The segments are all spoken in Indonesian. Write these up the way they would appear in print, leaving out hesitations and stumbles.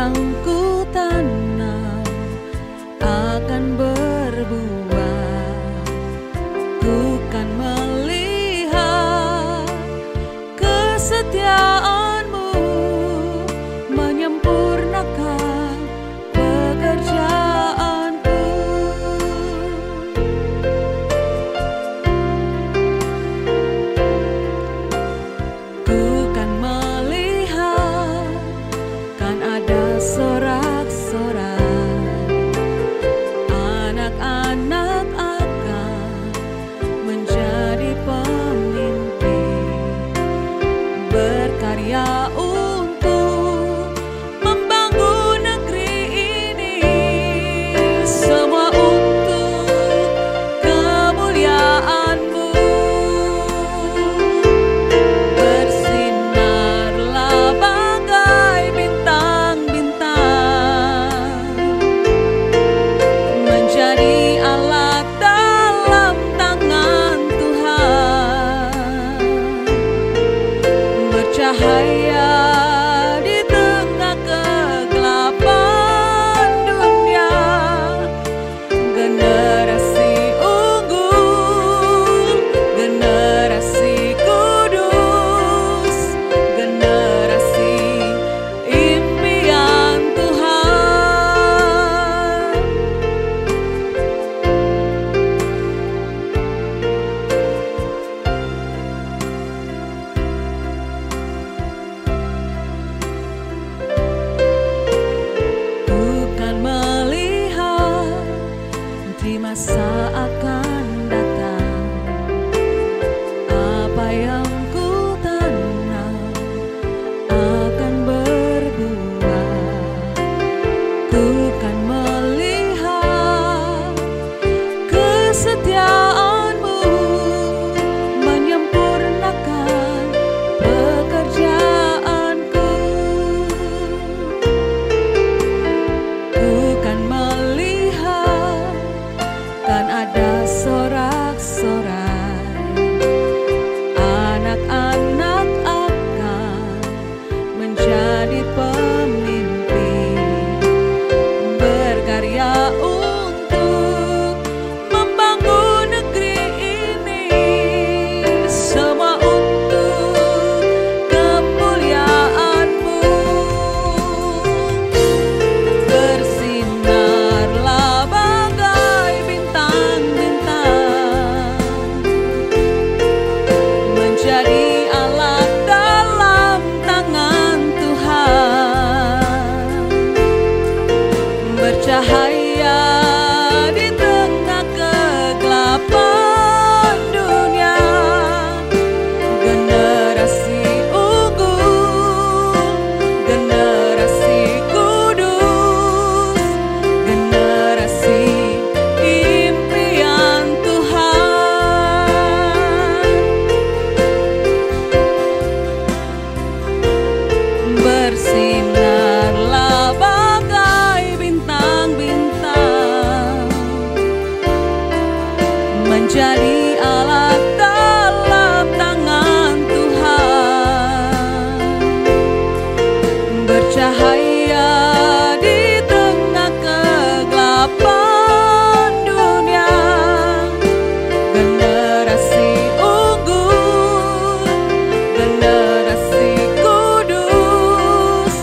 yang ku tanam akan berbuah. Ku kan melihat kesetiaan-Mu menyempurnakan pekerjaanku. Ku kan melihat, kan ada sorak-sorai anak-anak akan menjadi pemimpin, berkarya untuk membangun negeri ini, semua untuk kemuliaan-Mu. Bersinarlah bagai bintang-bintang, menjadi alat dalam tangan Tuhan, bercahaya di tengah kegelapan dunia. Generasi unggul, generasi kudus, generasi impian Tuhan. Bukan melihat di masa akan datang apa yang ku tanam akan berbuah. Ku kan melihat kesetiaan-Mu menyempurnakan pekerjaanku. Ku kan melihat, kan ada sorak-sorai anak-anak akan menjadi pemimpin, berkarya untuk membangun negeri ini, semua untuk kemuliaan-Mu. Bersinarlah bagai bintang-bintang, menjadi alat dalam tangan Tuhan, bercahaya di tengah kegelapan dunia. Generasi unggul, generasi kudus, generasi impian Tuhan. Bersinarlah bagai bintang-bintang, menjadi alat dalam tangan Tuhan, bercahaya di tengah kegelapan dunia. Generasi unggul, generasi kudus,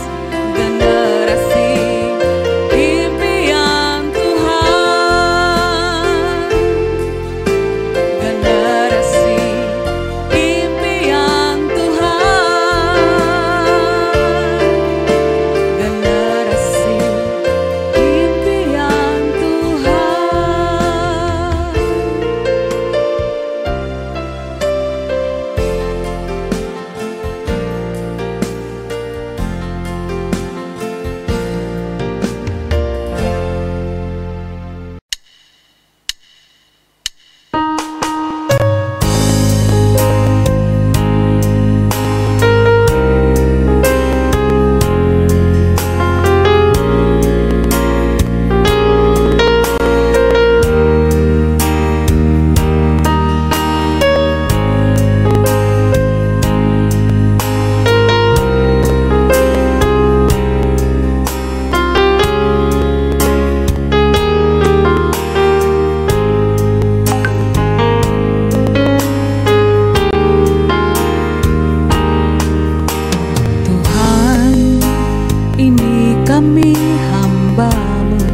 kami hamba-Mu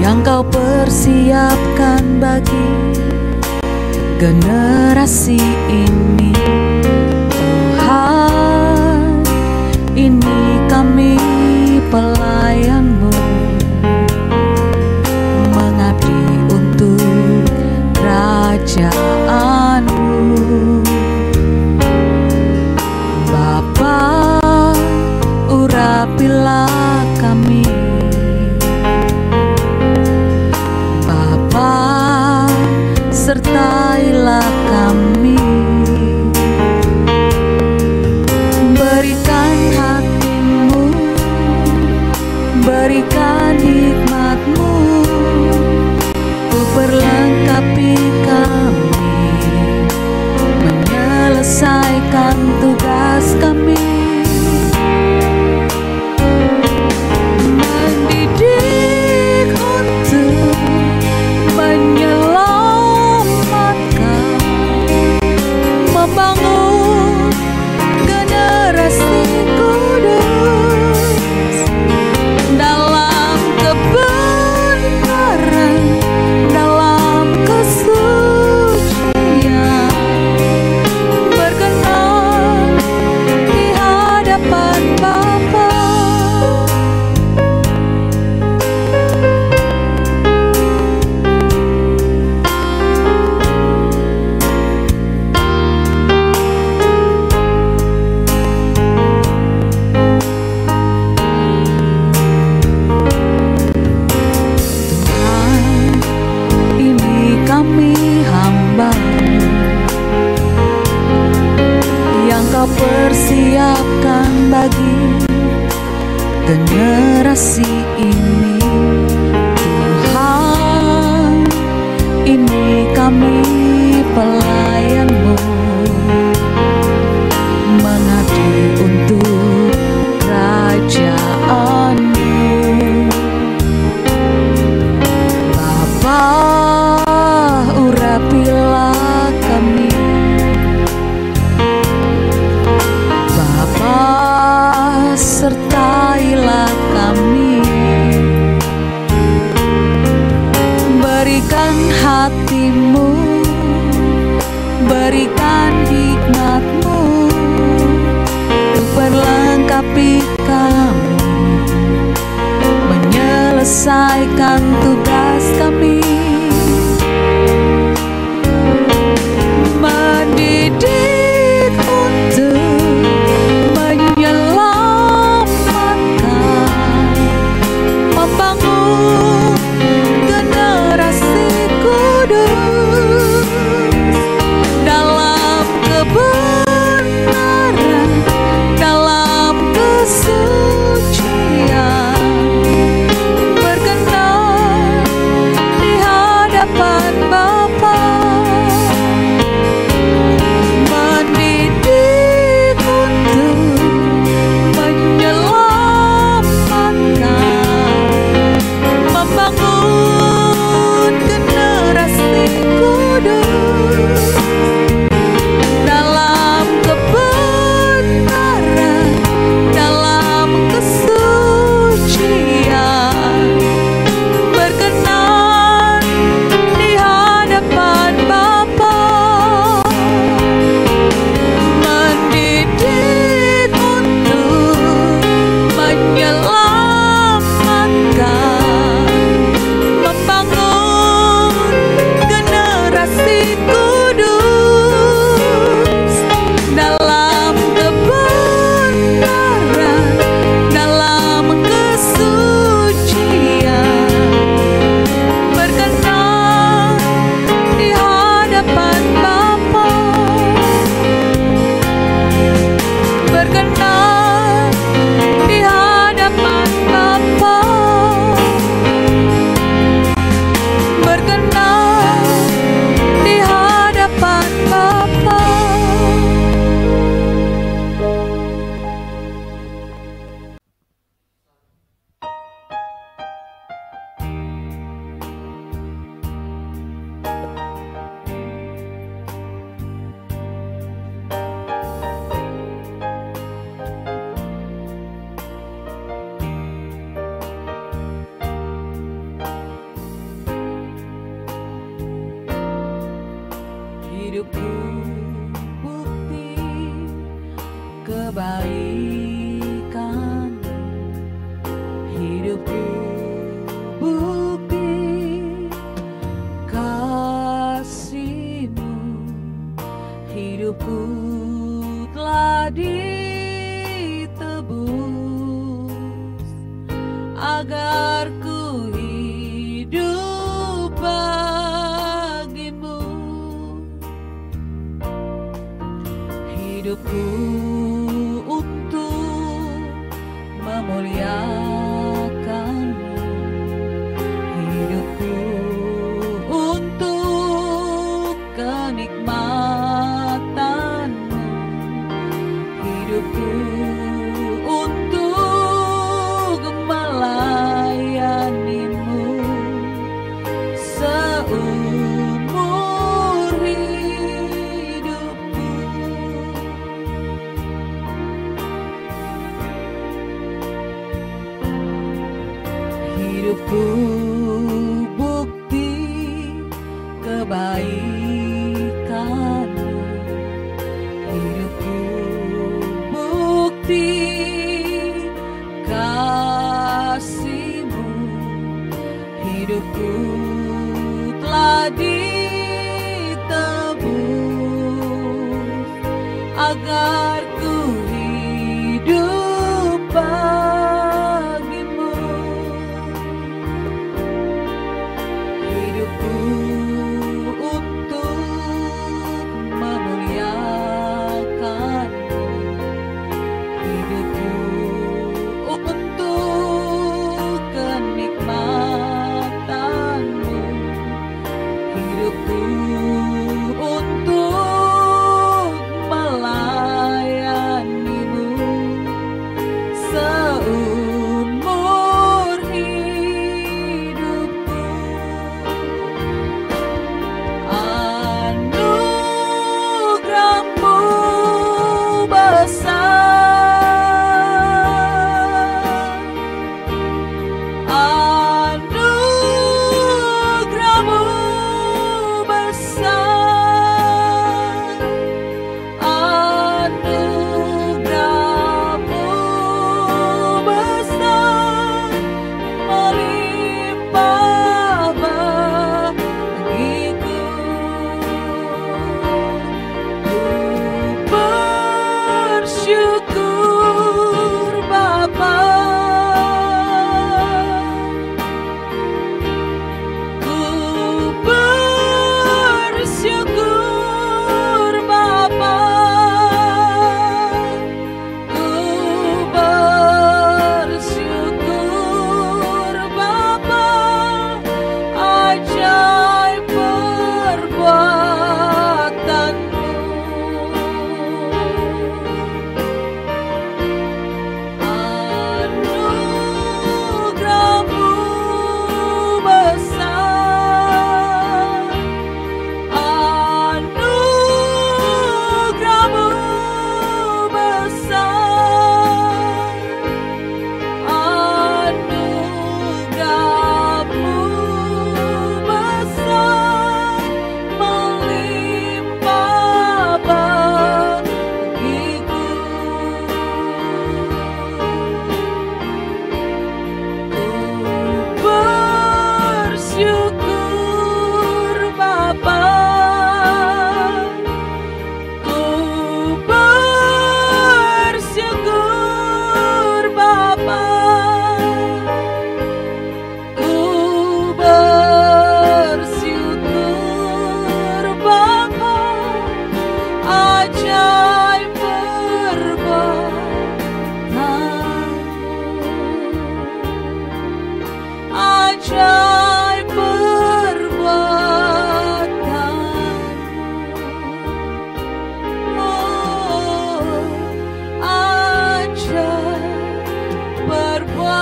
yang Kau persiapkan bagi generasi ini. Tuhan, ini kami pelayan-Mu, mengabdi untuk kerajaan-Mu. Bapa, urapilah kami. Bapa, sertailah kami. Berikan hati-Mu, berikan hikmat-Mu, untuk perlengkapi kami, menyelesaikan tugas kami. Mendidik untuk menyelamatkan, membangun generasi kudus dalam kebenaran, dalam kesucian, berkenan di hadapan Bapa. Tuhan, ini kami hamba-Mu yang Kau persiapkan bagi generasi ini. Tuhan, ini kami pelayan-Mu, mengabdi untuk kerajaan-Mu. Bapa, urapilah kami. Bapa, sertailah kami. Berikan hati-Mu, berikan hikmat-Mu, untuk perlengkapi kami, menyelesaikan tugas kami. Mendidik untuk menyelamatkan, membangun generasi kudus dalam kebenaran, dalam kesucian, berkenan kebaikan hidupku bukti kasih-Mu, hidupku telah ditebus agar ku hidup bagimu. Hidupku untuk memuliakan-Mu, hidupku untuk kenikmatan-Mu, hidupku untuk melayani-Mu seumur hidupku. Hidupku bukti kebaikan-Mu, hidupku bukti kasih-Mu, hidupku telah ditebus agar ku hidup bagimu. Hidupku untuk memuliakan-Mu, hidupku untuk kenikmatan-Mu, hidupku untuk melayani-Mu seumur hidupku. Anugerah-Mu besar, anugerah-Mu besar, anugerah-Mu besar, melimpah bagiku. Ku bersyukur Bapa, ku bersyukur Bapa, ku bersyukur Bapa, ajaib perbuatan-Mu. Anugerah-Mu besar, anugerah-Mu besar, anugerah-Mu besar, melimpah bagiku. Ku bersyukur Bapa, ku bersyukur Bapa, ku bersyukur Bapa, ajaib perbuatan-Mu, ajaib perbuatan-Mu, oh, ajaib perbuatan-Mu.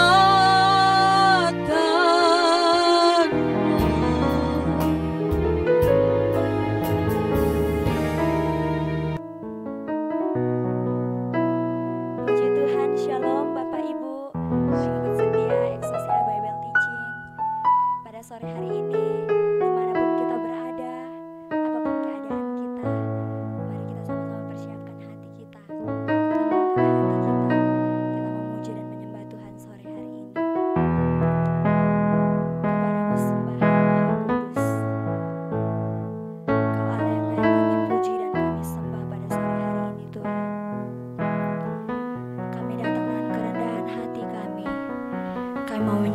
Puji Tuhan, Shalom Bapak Ibu, pengikut setia Exousia Bible Teaching. Pada sore hari ini, dimanapun kita berada, apapun keadaan kita, mari kita sama-sama persiapkan hati kita. Kita mengangkat hati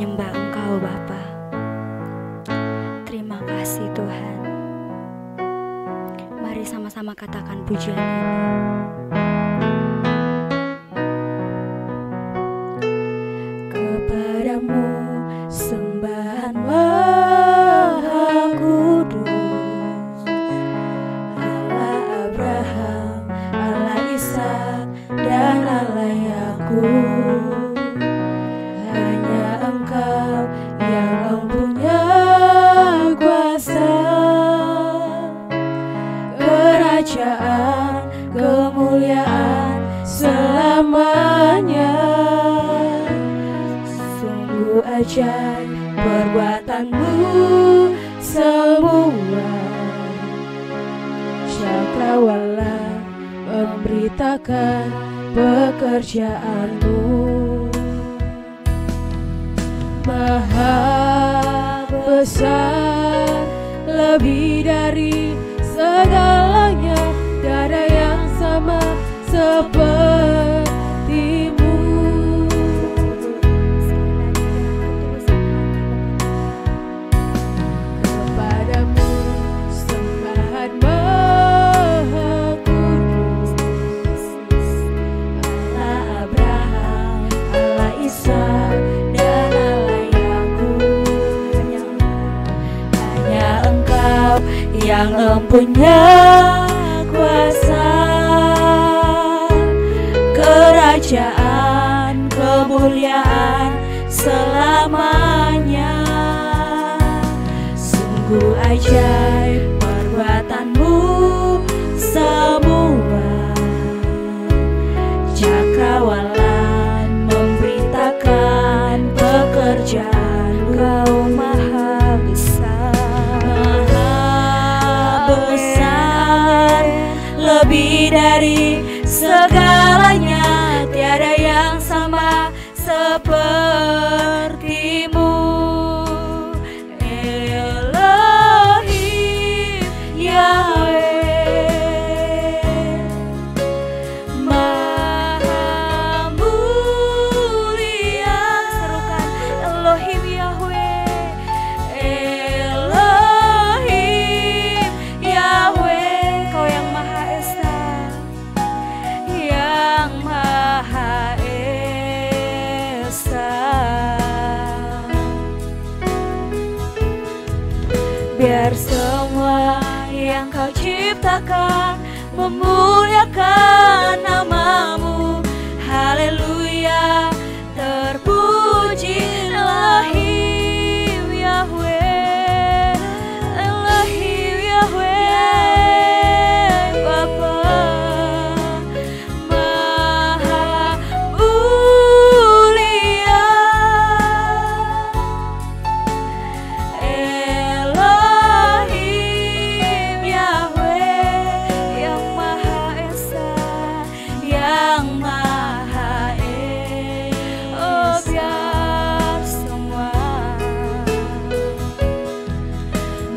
menyembah Engkau Bapa. Terima kasih Tuhan. Mari sama-sama katakan pujian ini. Kepadamu sembahan Maha Kudus, Allah Abraham, Allah Ishak, dan Allah Yakub. Hanya Engkau yang mempunyai kuasa, kerajaan, kemuliaan selamanya. Sungguh ajaib perbuatanmu semua. Cakrawala memberitakan pekerjaanmu. Maha besar, lebih dari segalanya, tiada yang sama sepertimu. Kepadamu sembahan Maha Kudus, Allah Abraham, Allah Ishak, dan Allah Yakub. Hanya Engkau yang mempunyai kuasa, kerajaan, kemuliaan selamanya. Sungguh ajaib perbuatanmu semua. Cakrawala memberitakan pekerjaan. Kau maha besar, lebih dari segalanya, tiada yang sama sepertimu. Elohim Yahweh, Maha mulia. Serukan Elohim Yahweh, Elohim Yahweh. Kau yang Maha Esa, yang Maha Esa. Biar semua yang Kau ciptakan memuliakan namamu. Haleluya, terpuji Elohim Yahweh, Elohim Yahweh, Bapa Maha mulia. Elohim Yahweh, yang Maha Esa, yang Maha Oh,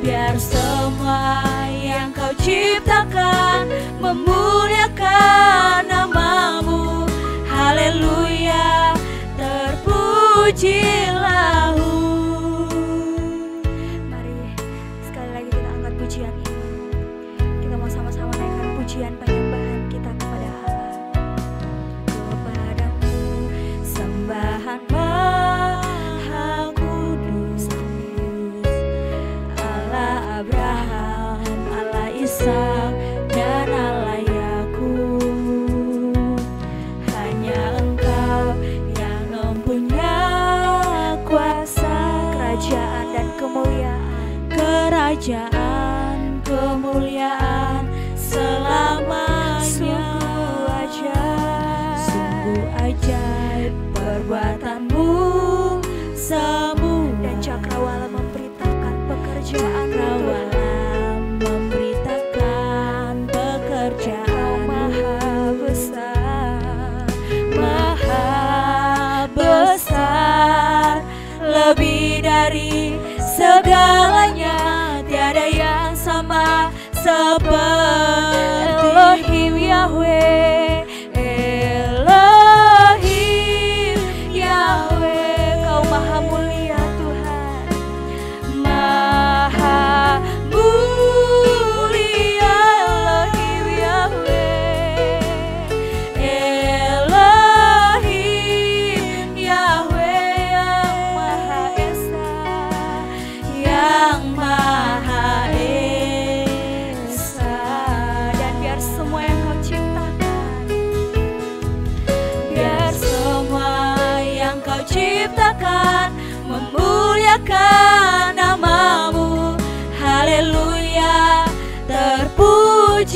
biar semua yang Kau ciptakan memuliakan namamu. Haleluya, terpujilah. Mari sekali lagi kita angkat pujian ini. Kita mau sama-sama naikkan pujian penyembahan kita kepada Allah. Kepadamu sembahan Maha Kudus, Allah Abraham, Allah Ishak, dan Allah Yakub. Hanya Engkau yang mempunyai kuasa, kerajaan dan kemuliaan, kerajaan, kemuliaan selamanya. Sungguh ajaib perbuatanmu semua. Dan Cakrawala memberitakan pekerjaan Kau maha besar, maha besar, lebih dari segalanya, tiada yang sama seperti Elohim Yahweh, Elohim Yahweh. Kau maha mulia, ciptakan memuliakan namamu. Haleluya, terpujilah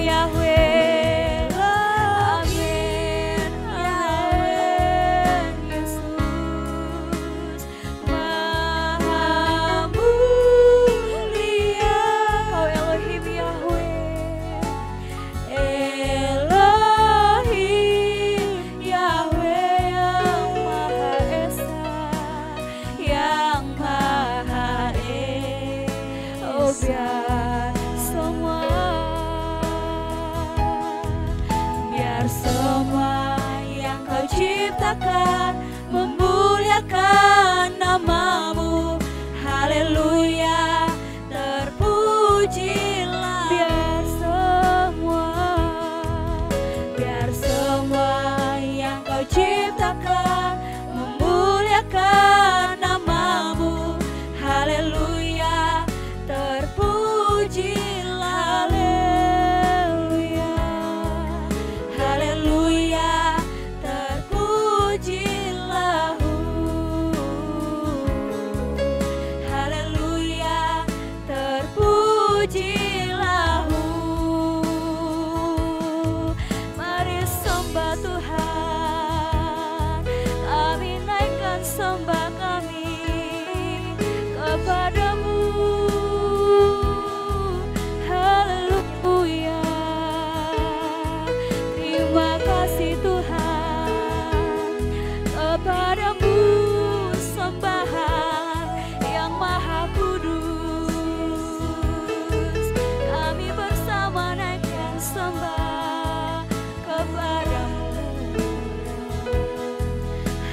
Yahweh. Amin, amin. Yesus Maha mulia, Kau Elohim Yahweh, Elohim Yahweh yang Maha Esa, yang Maha Oh biar semua yang Kau ciptakan memuliakan namamu. Haleluya, terpujilah. Biar semua yang Kau ciptakan memuliakan namamu. Haleluya, terpujilah. Haleluya, terpujilah. Haleluya, terpujilah. Mari sembah Tuhan, kami naikkan sembah kami kepadamu. Haleluya, terima kasih Tuhan, kepadamu sembahan yang Maha Kudus. Kami bersama naikkan sembah kepadamu.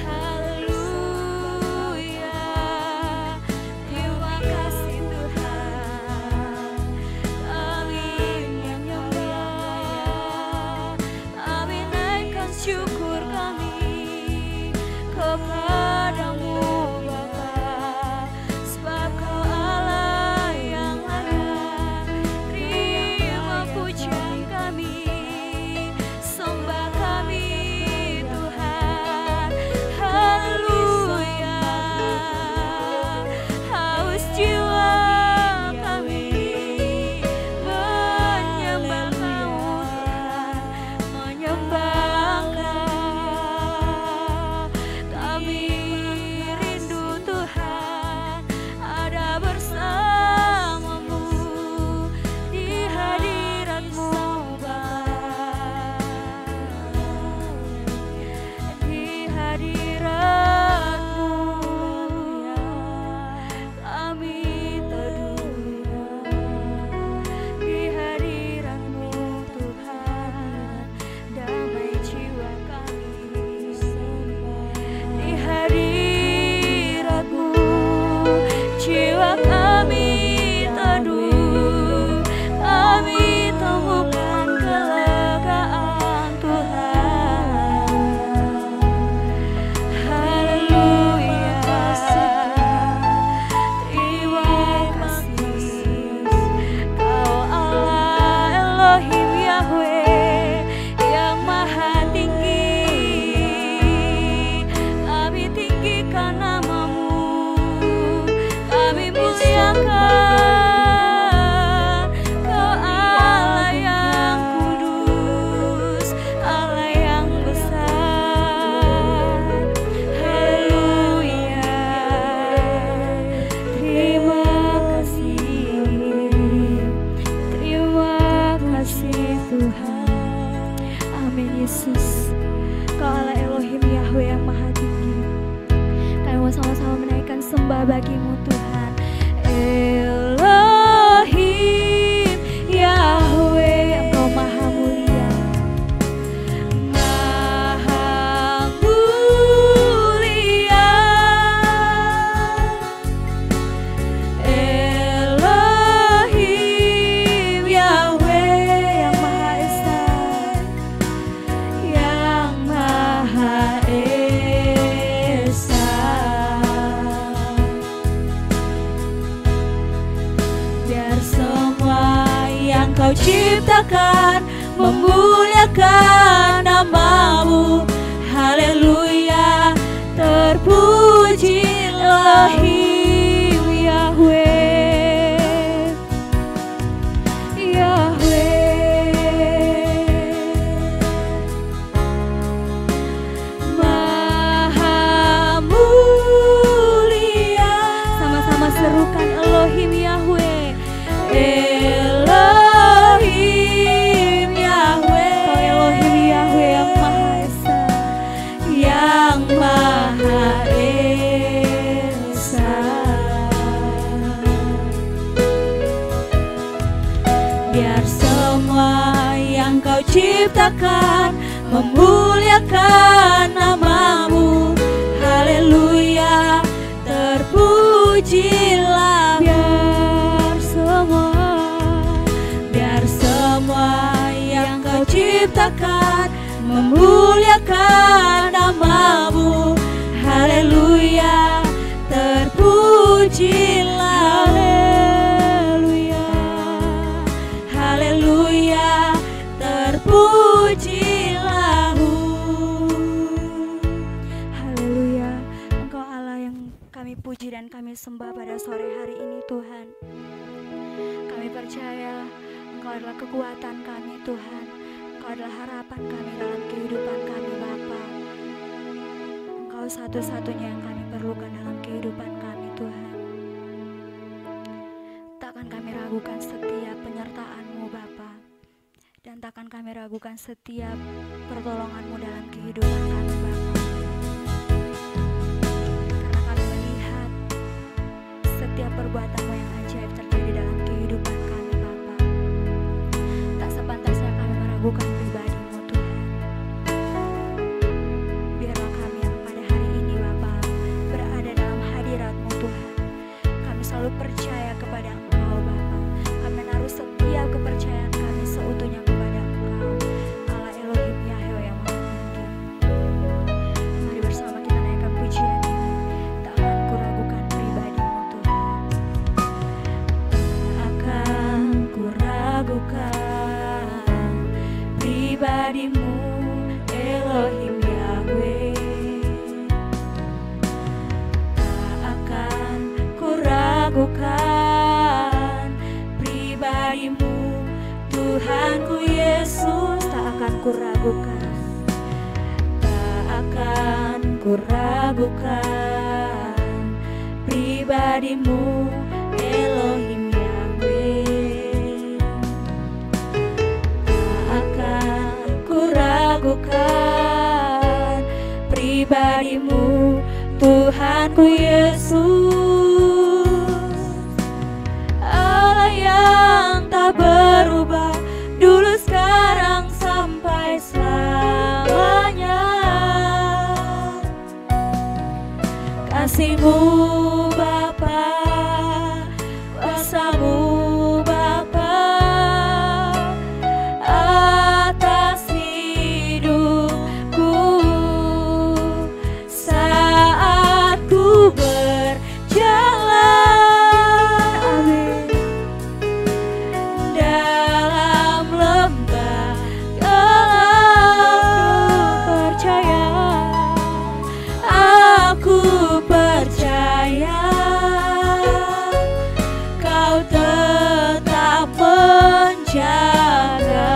Haleluya, terima kasih Tuhan, kami menyembah, kami naikkan syukur kami kepadamu Bapa, sebab Kau Allah yang layak. Terima pujian kami, sembah kami Tuhan. Haleluya, haus jiwa kami menyembah Kau Tuhan, menyembah Kau. Kami rindu Tuhan ada bersamamu di hadirat-Mu Bapa, di hadirat-Mu ya kami teduh, di hadirat-Mu Tuhan damai jiwa kami, di hadirat-Mu jiwa kami teduh, kami temukan kelegaan Tuhan. Haleluya, terima kasih Kau Allah Elohim Yahweh yang Maha tinggi. Kami tinggikan namamu, kami muliakan Kau Allah yang kudus, Allah yang besar. Haleluya, terima kasih Tuhan. Amin. Yesus, Kau Allah Elohim Yahweh yang Maha tinggi, kami mau sama-sama menaikkan sembah bagi-Mu Tuhan. Elohim Yahweh, Engkau Maha mulia, Maha mulia. Elohim Yahweh yang Maha Esa, yang Maha Esa. Biar semua yang Kau ciptakan memuliakan namamu. Haleluya. ciptakan, memuliakan nama-Mu. Haleluya, terpujilah. Biar semua yang Kau ciptakan memuliakan nama-Mu. Haleluya, terpujilah. Haleluya, haleluya, terpujilah. Haleluya, Engkau Allah yang kami puji dan kami sembah pada sore hari ini, Tuhan. Kami percaya Engkau adalah kekuatan kami, Tuhan. Engkau adalah harapan kami dalam kehidupan kami, Bapa. Engkau satu-satunya yang kami perlukan dalam kehidupan kami, Tuhan. Takkan kami ragukan setiap penyertaan-Mu, Bapa. Dan takkan kami ragukan setiap pertolongan-Mu dalam kehidupan kami, Bapa. Karena kami melihat setiap perbuatan-Mu yang ajaib terjadi dalam kehidupan kami, Bapa. Tak sepantasnya kami meragukan pribadi-Mu, Tuhan. Biarlah kami yang pada hari ini, Bapa, berada dalam hadirat-Mu, Tuhan. Kami selalu percaya kepada Engkau, Bapa. Kami menaruh setiap kepercayaan kami seutuhnya kepada Engkau, Allah Elohim Yahweh yang Maha Tinggi. Mari bersama kita naikkan pujian ini. Tak akan kuragukan pribadi-Mu, Tuhan. Tak akan kuragukan pribadi-Mu, Elohim Yahweh. Tak akan kuragukan pribadi-Mu, Tuhanku Yesus. Tak akan kuragukan, tak akan kuragukan pribadi-Mu, Elohim Yahweh. Tak akan kuragukan pribadi-Mu, Tuhanku Yesus. Allah yang tak berubah, dulu sekarang sampai selamanya. Kasih-Mu Bapa, kuasa-Mu Bapa, atas hidupku saat ku berjalan. Amin. Dalam lembah aku percaya Kau tetap menjaga.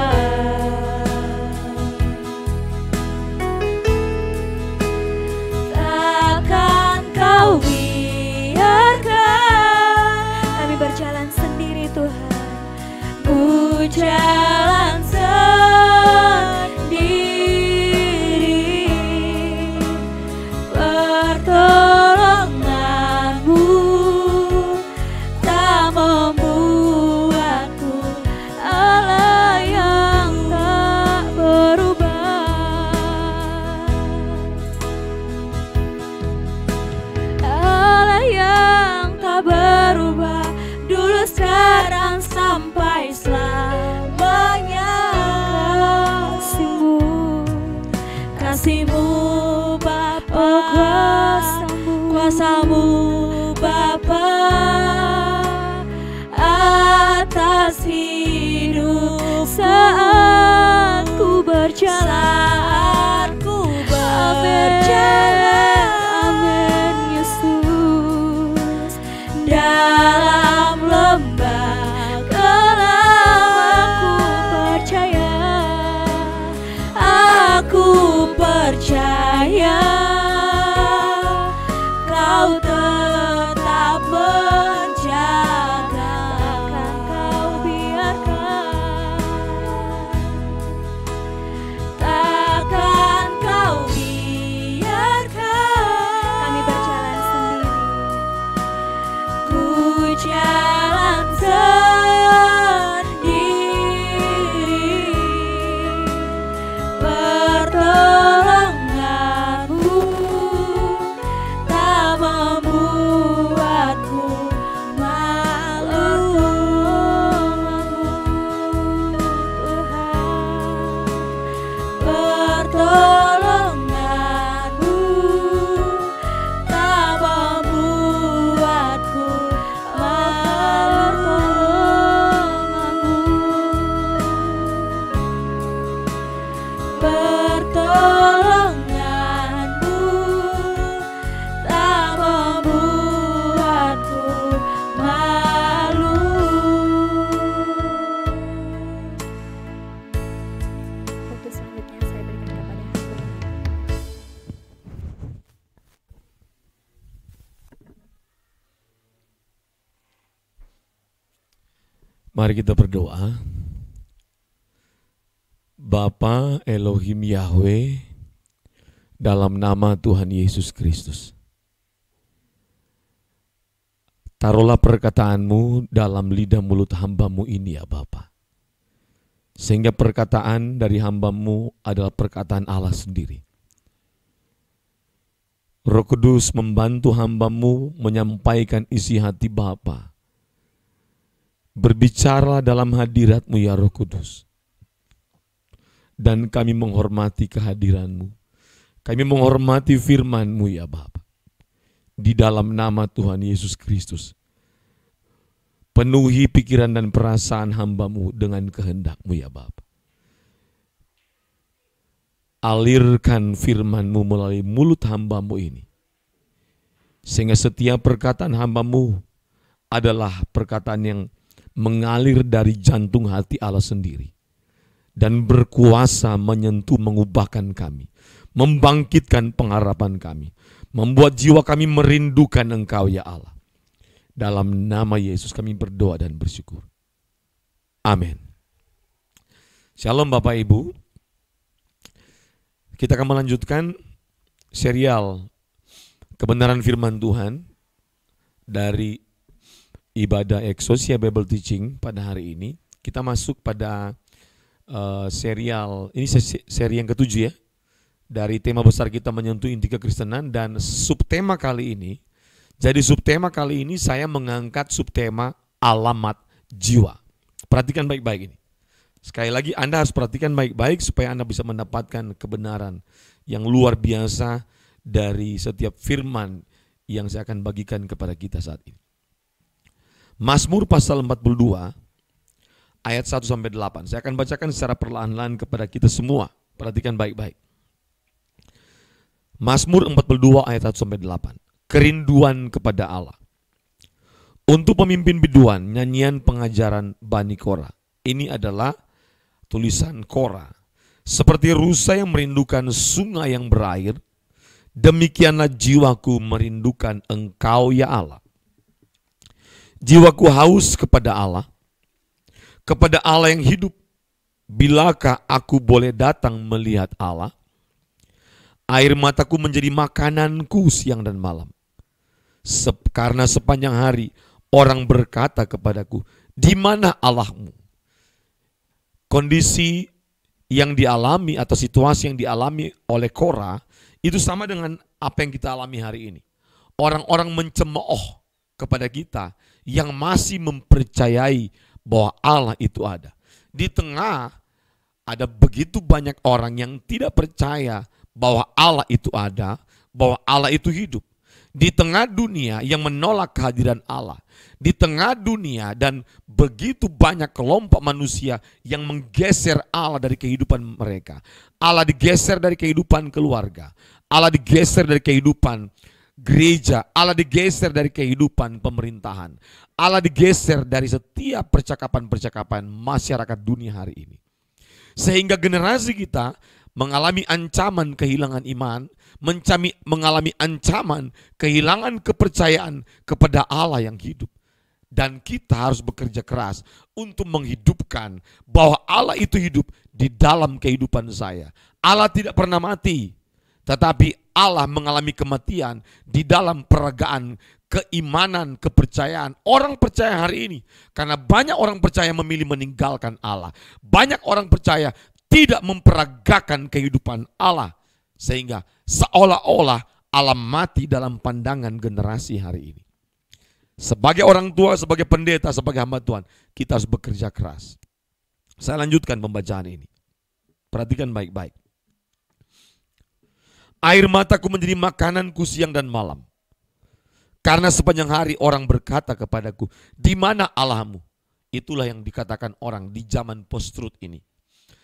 Takkan Kau biarkan kami berjalan sendiri, Tuhan. Ku jalan sendiri, pertolongan-Mu tak membuatku Allah yang tak berubah. Allah yang tak berubah, dulu sekarang sampai selamanya. Kasih-Mu Bapa, kuasa-Mu Bapa, atas hidup saat ku berjalan, amin Yesus. Dalam lembah gelap aku percaya Kau tetap menjaga. Takkan Kau biarkan kami berjalan sendiri. Ku jalan sendiri, pertolonganmu tak membuatku malu. Pertolonganmu tak membuatku malu. Waktu selanjutnya saya berikan kepada hamba. Mari kita berdoa. Bapa Elohim Yahweh, dalam nama Tuhan Yesus Kristus, taruhlah perkataan-Mu dalam lidah mulut hamba-Mu ini ya Bapa, sehingga perkataan dari hamba-Mu adalah perkataan Allah sendiri. Roh Kudus membantu hamba-Mu menyampaikan isi hati Bapa. Berbicara dalam hadirat-Mu ya Roh Kudus. Dan kami menghormati kehadiran-Mu. Kami menghormati firman-Mu ya Bapa. Di dalam nama Tuhan Yesus Kristus. Penuhi pikiran dan perasaan hamba-Mu dengan kehendak-Mu ya Bapa. Alirkan firman-Mu melalui mulut hamba-Mu ini. Sehingga setiap perkataan hamba-Mu adalah perkataan yang mengalir dari jantung hati Allah sendiri. Dan berkuasa menyentuh, mengubahkan kami, membangkitkan pengharapan kami, membuat jiwa kami merindukan Engkau ya Allah. Dalam nama Yesus kami berdoa dan bersyukur. Amin. Shalom Bapak Ibu. Kita akan melanjutkan serial kebenaran firman Tuhan dari ibadah Exousia Bible Teaching pada hari ini. Kita masuk pada serial, ini seri yang ke-7 ya, dari tema besar kita menyentuh inti kekristenan, dan subtema kali ini, jadi subtema kali ini saya mengangkat subtema alamat jiwa. Perhatikan baik-baik ini. Sekali lagi Anda harus perhatikan baik-baik supaya Anda bisa mendapatkan kebenaran yang luar biasa dari setiap firman yang saya akan bagikan kepada kita saat ini. Mazmur pasal 42 ayat 1-8. Saya akan bacakan secara perlahan-lahan kepada kita semua. Perhatikan baik-baik. Mazmur 42 ayat 1-8. Kerinduan kepada Allah. Untuk pemimpin biduan, nyanyian pengajaran Bani Korah. Ini adalah tulisan Korah. Seperti rusa yang merindukan sungai yang berair, demikianlah jiwaku merindukan Engkau ya Allah. Jiwaku haus kepada Allah yang hidup. Bilakah aku boleh datang melihat Allah? Air mataku menjadi makananku siang dan malam. Karena sepanjang hari orang berkata kepadaku, di mana Allahmu? Kondisi yang dialami atau situasi yang dialami oleh Korah itu sama dengan apa yang kita alami hari ini. Orang-orang mencemooh kepada kita yang masih mempercayai bahwa Allah itu ada. Di tengah ada begitu banyak orang yang tidak percaya bahwa Allah itu ada, bahwa Allah itu hidup. Di tengah dunia yang menolak kehadiran Allah. Di tengah dunia dan begitu banyak kelompok manusia yang menggeser Allah dari kehidupan mereka. Allah digeser dari kehidupan keluarga. Allah digeser dari kehidupan gereja. Allah digeser dari kehidupan pemerintahan. Allah digeser dari setiap percakapan-percakapan masyarakat dunia hari ini. Sehingga generasi kita mengalami ancaman kehilangan iman, mengalami ancaman kehilangan kepercayaan kepada Allah yang hidup. Dan kita harus bekerja keras untuk menghidupkan bahwa Allah itu hidup di dalam kehidupan saya. Allah tidak pernah mati, tetapi Allah mengalami kematian di dalam peragaan keimanan, kepercayaan. Orang percaya hari ini karena banyak orang percaya memilih meninggalkan Allah. Banyak orang percaya tidak memperagakan kehidupan Allah. Sehingga seolah-olah Allah mati dalam pandangan generasi hari ini. Sebagai orang tua, sebagai pendeta, sebagai hamba Tuhan, kita harus bekerja keras. Saya lanjutkan pembacaan ini. Perhatikan baik-baik. Air mataku menjadi makananku siang dan malam. Karena sepanjang hari orang berkata kepadaku, di mana Allahmu? Itulah yang dikatakan orang di zaman post-truth ini.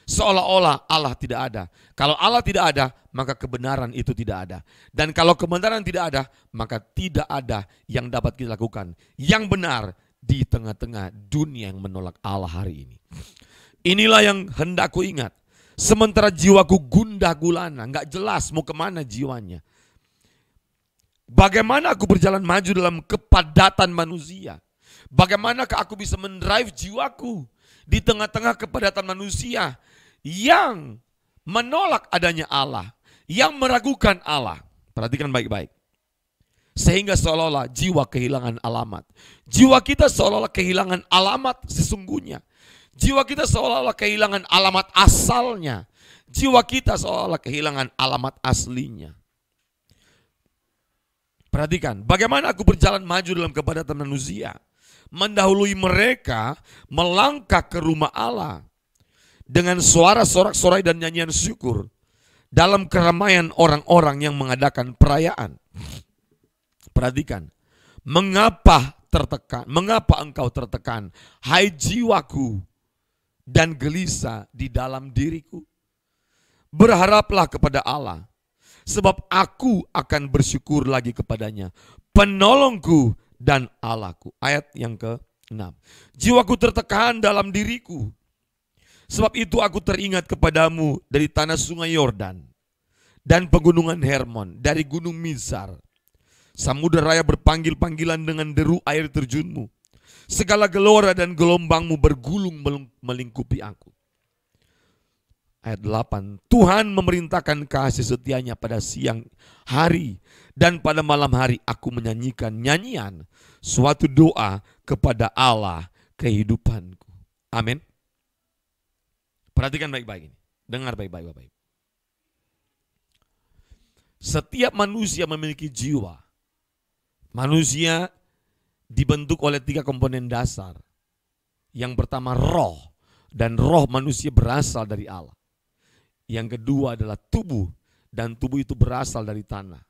Seolah-olah Allah tidak ada. Kalau Allah tidak ada, maka kebenaran itu tidak ada. Dan kalau kebenaran tidak ada, maka tidak ada yang dapat kita lakukan yang benar di tengah-tengah dunia yang menolak Allah hari ini. Inilah yang hendak ku ingat. Sementara jiwaku gundah gulana, gak jelas mau kemana jiwanya. Bagaimana aku berjalan maju dalam kepadatan manusia? Bagaimanakah aku bisa mendrive jiwaku di tengah-tengah kepadatan manusia yang menolak adanya Allah, yang meragukan Allah? Perhatikan baik-baik. Sehingga seolah-olah jiwa kehilangan alamat. Jiwa kita seolah-olah kehilangan alamat sesungguhnya. Jiwa kita seolah-olah kehilangan alamat asalnya. Jiwa kita seolah-olah kehilangan alamat aslinya. Perhatikan, bagaimana aku berjalan maju dalam kepadatan manusia. Mendahului mereka melangkah ke rumah Allah. Dengan suara sorak-sorai dan nyanyian syukur. Dalam keramaian orang-orang yang mengadakan perayaan. Perhatikan, mengapa engkau tertekan, hai jiwaku, dan gelisah di dalam diriku? Berharaplah kepada Allah, sebab aku akan bersyukur lagi kepadanya, penolongku dan Allahku. Ayat yang ke-6. Jiwaku tertekan dalam diriku, sebab itu aku teringat kepadamu dari tanah sungai Yordan dan pegunungan Hermon, dari gunung Mizar. Samudra raya berpanggil-panggilan dengan deru air terjunmu. Segala gelora dan gelombangmu bergulung melingkupi aku. Ayat 8. Tuhan memerintahkan kasih setianya pada siang hari, dan pada malam hari aku menyanyikan nyanyian, suatu doa kepada Allah kehidupanku. Amin. Perhatikan baik-baik ini. Dengar baik-baik Bapak Ibu. Setiap manusia memiliki jiwa. Manusia dibentuk oleh 3 komponen dasar. Yang pertama roh, dan roh manusia berasal dari Allah. Yang kedua adalah tubuh, dan tubuh itu berasal dari tanah.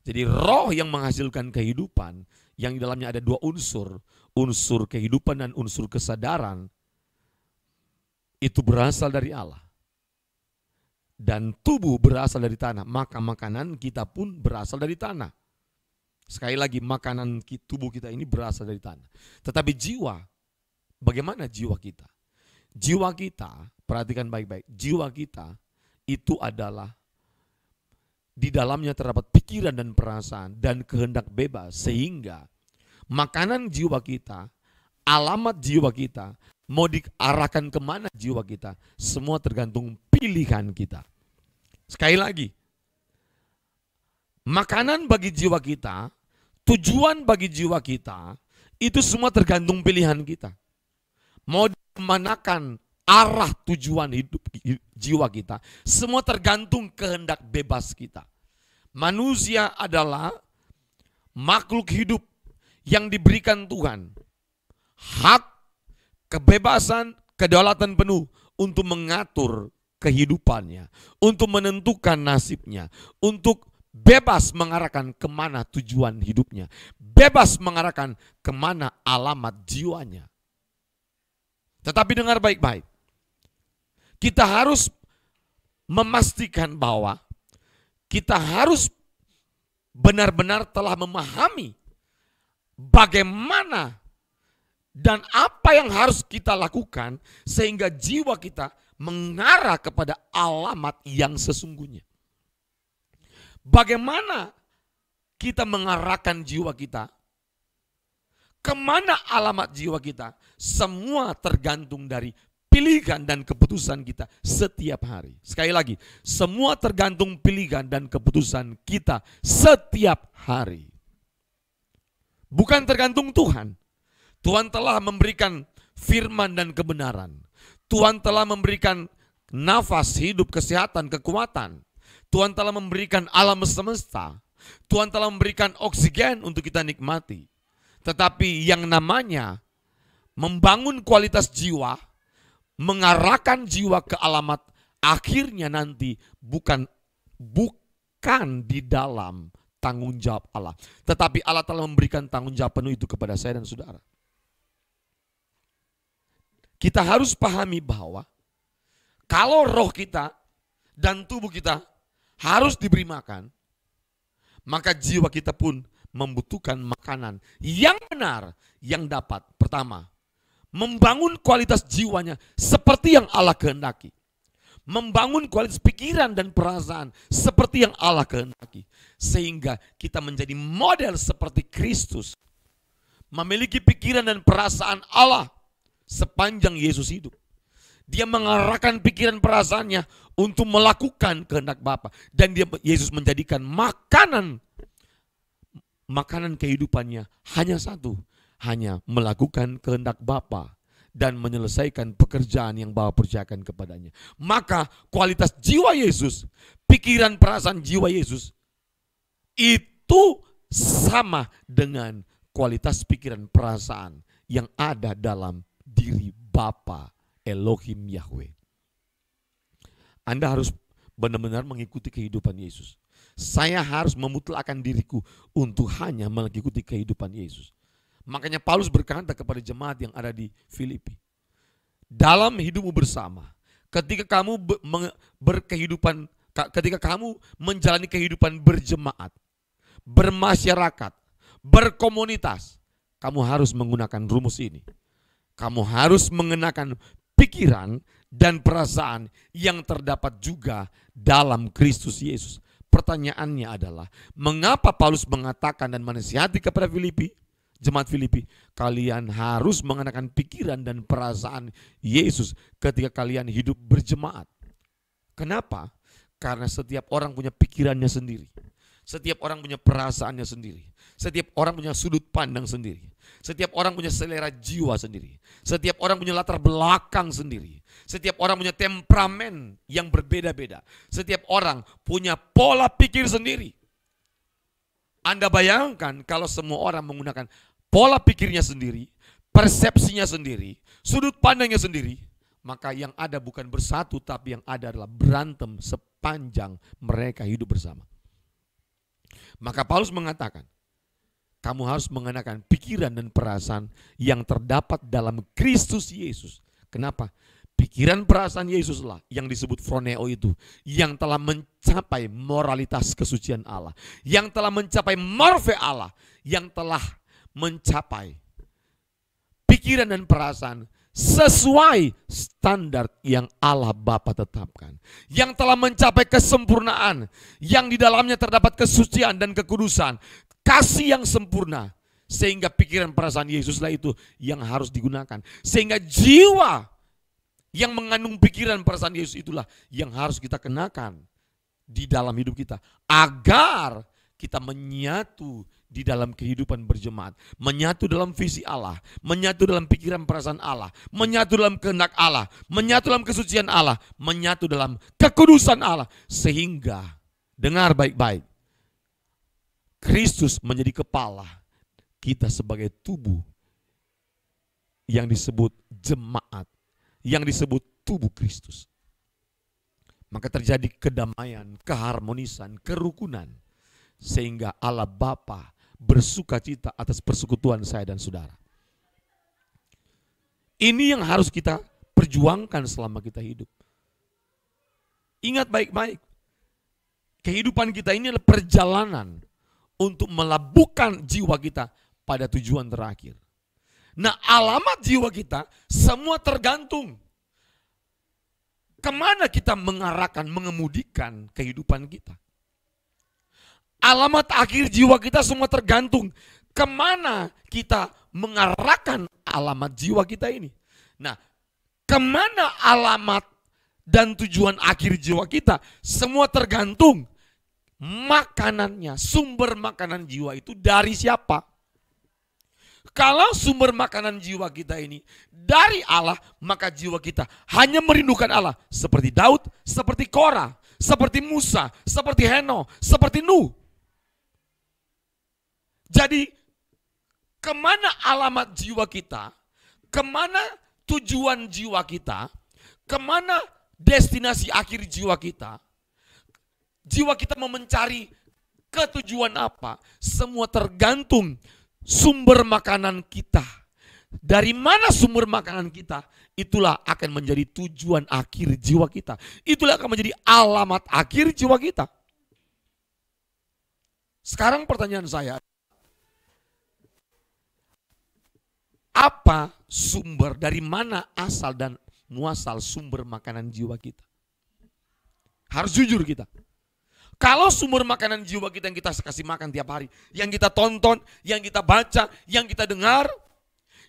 Jadi roh yang menghasilkan kehidupan, yang di dalamnya ada 2 unsur, unsur kehidupan dan unsur kesadaran, itu berasal dari Allah. Dan tubuh berasal dari tanah, maka makanan kita pun berasal dari tanah. Sekali lagi, makanan tubuh kita ini berasal dari tanah. Tetapi jiwa, bagaimana jiwa kita? Jiwa kita, perhatikan baik-baik, jiwa kita itu adalah di dalamnya terdapat pikiran dan perasaan dan kehendak bebas. Sehingga makanan jiwa kita, alamat jiwa kita, mau diarahkan kemana jiwa kita, semua tergantung pilihan kita. Sekali lagi, makanan bagi jiwa kita, tujuan bagi jiwa kita, itu semua tergantung pilihan kita. Mau dimanakan arah tujuan hidup jiwa kita, semua tergantung kehendak bebas kita. Manusia adalah makhluk hidup yang diberikan Tuhan hak, kebebasan, kedaulatan penuh untuk mengatur kehidupannya, untuk menentukan nasibnya, untuk bebas mengarahkan kemana tujuan hidupnya, bebas mengarahkan kemana alamat jiwanya. Tetapi dengar baik-baik, kita harus memastikan bahwa kita harus benar-benar telah memahami bagaimana dan apa yang harus kita lakukan sehingga jiwa kita mengarah kepada alamat yang sesungguhnya. Bagaimana kita mengarahkan jiwa kita? Kemana alamat jiwa kita? Semua tergantung dari pilihan dan keputusan kita setiap hari. Sekali lagi, semua tergantung pilihan dan keputusan kita setiap hari. Bukan tergantung Tuhan. Tuhan telah memberikan firman dan kebenaran. Tuhan telah memberikan nafas, hidup, kesehatan, kekuatan. Tuhan telah memberikan alam semesta. Tuhan telah memberikan oksigen untuk kita nikmati. Tetapi yang namanya membangun kualitas jiwa, mengarahkan jiwa ke alamat akhirnya nanti bukan bukan di dalam tanggung jawab Allah. Tetapi Allah telah memberikan tanggung jawab penuh itu kepada saya dan saudara. Kita harus pahami bahwa kalau roh kita dan tubuh kita harus diberi makan, maka jiwa kita pun membutuhkan makanan yang benar, yang dapat pertama membangun kualitas jiwanya seperti yang Allah kehendaki. Membangun kualitas pikiran dan perasaan seperti yang Allah kehendaki. Sehingga kita menjadi model seperti Kristus. Memiliki pikiran dan perasaan Allah sepanjang Yesus hidup. Dia mengarahkan pikiran perasaannya untuk melakukan kehendak Bapa. Dan Yesus menjadikan makanan kehidupannya hanya satu. Hanya melakukan kehendak Bapa dan menyelesaikan pekerjaan yang Bapa percayakan kepadanya. Maka kualitas jiwa Yesus, pikiran perasaan jiwa Yesus itu sama dengan kualitas pikiran perasaan yang ada dalam diri Bapa Elohim Yahweh. Anda harus benar-benar mengikuti kehidupan Yesus. Saya harus memutlakkan diriku untuk hanya mengikuti kehidupan Yesus. Makanya Paulus berkata kepada jemaat yang ada di Filipi, dalam hidupmu bersama, ketika kamu ketika kamu menjalani kehidupan berjemaat, bermasyarakat, berkomunitas, kamu harus menggunakan rumus ini. Kamu harus mengenakan pikiran dan perasaan yang terdapat juga dalam Kristus Yesus. Pertanyaannya adalah, mengapa Paulus mengatakan dan menasihati kepada jemaat Filipi, kalian harus mengenakan pikiran dan perasaan Yesus ketika kalian hidup berjemaat. Kenapa? Karena setiap orang punya pikirannya sendiri. Setiap orang punya perasaannya sendiri. Setiap orang punya sudut pandang sendiri. Setiap orang punya selera jiwa sendiri. Setiap orang punya latar belakang sendiri. Setiap orang punya temperamen yang berbeda-beda. Setiap orang punya pola pikir sendiri. Anda bayangkan kalau semua orang menggunakan pola pikirnya sendiri, persepsinya sendiri, sudut pandangnya sendiri, maka yang ada bukan bersatu, tapi yang ada adalah berantem sepanjang mereka hidup bersama. Maka Paulus mengatakan, kamu harus mengenakan pikiran dan perasaan yang terdapat dalam Kristus Yesus. Kenapa? Pikiran perasaan Yesuslah yang disebut phroneo itu, yang telah mencapai moralitas kesucian Allah, yang telah mencapai morfe Allah, yang telah mencapai pikiran dan perasaan sesuai standar yang Allah Bapa tetapkan, yang telah mencapai kesempurnaan, yang di dalamnya terdapat kesucian dan kekudusan, kasih yang sempurna, sehingga pikiran perasaan Yesuslah itu yang harus digunakan, sehingga jiwa yang mengandung pikiran perasaan Yesus itulah yang harus kita kenakan di dalam hidup kita, agar kita menyatu di dalam kehidupan berjemaat, menyatu dalam visi Allah, menyatu dalam pikiran perasaan Allah, menyatu dalam kehendak Allah, menyatu dalam kesucian Allah, menyatu dalam kekudusan Allah, sehingga, dengar baik-baik, Kristus menjadi kepala, kita sebagai tubuh yang disebut jemaat, yang disebut tubuh Kristus. Maka terjadi kedamaian, keharmonisan, kerukunan, sehingga Allah Bapa bersuka cita atas persekutuan saya dan saudara. Ini yang harus kita perjuangkan selama kita hidup. Ingat baik-baik, kehidupan kita ini adalah perjalanan untuk melabuhkan jiwa kita pada tujuan terakhir. Nah, alamat jiwa kita semua tergantung kemana kita mengarahkan, mengemudikan kehidupan kita. Alamat akhir jiwa kita semua tergantung kemana kita mengarahkan alamat jiwa kita ini. Nah, kemana alamat dan tujuan akhir jiwa kita semua tergantung makanannya, sumber makanan jiwa itu dari siapa. Kalau sumber makanan jiwa kita ini dari Allah, maka jiwa kita hanya merindukan Allah. Seperti Daud, seperti Korah, seperti Musa, seperti Henokh, seperti Nuh. Jadi kemana alamat jiwa kita, kemana tujuan jiwa kita, kemana destinasi akhir jiwa kita, Jiwa kita mau mencari ketujuan apa? Semua tergantung sumber makanan kita. Dari mana sumber makanan kita? Itulah akan menjadi tujuan akhir jiwa kita. Itulah akan menjadi alamat akhir jiwa kita. Sekarang pertanyaan saya, apa sumber, dari mana asal dan muasal sumber makanan jiwa kita? Harus jujur kita. Kalau sumber makanan jiwa kita yang kita kasih makan tiap hari, yang kita tonton, yang kita baca, yang kita dengar,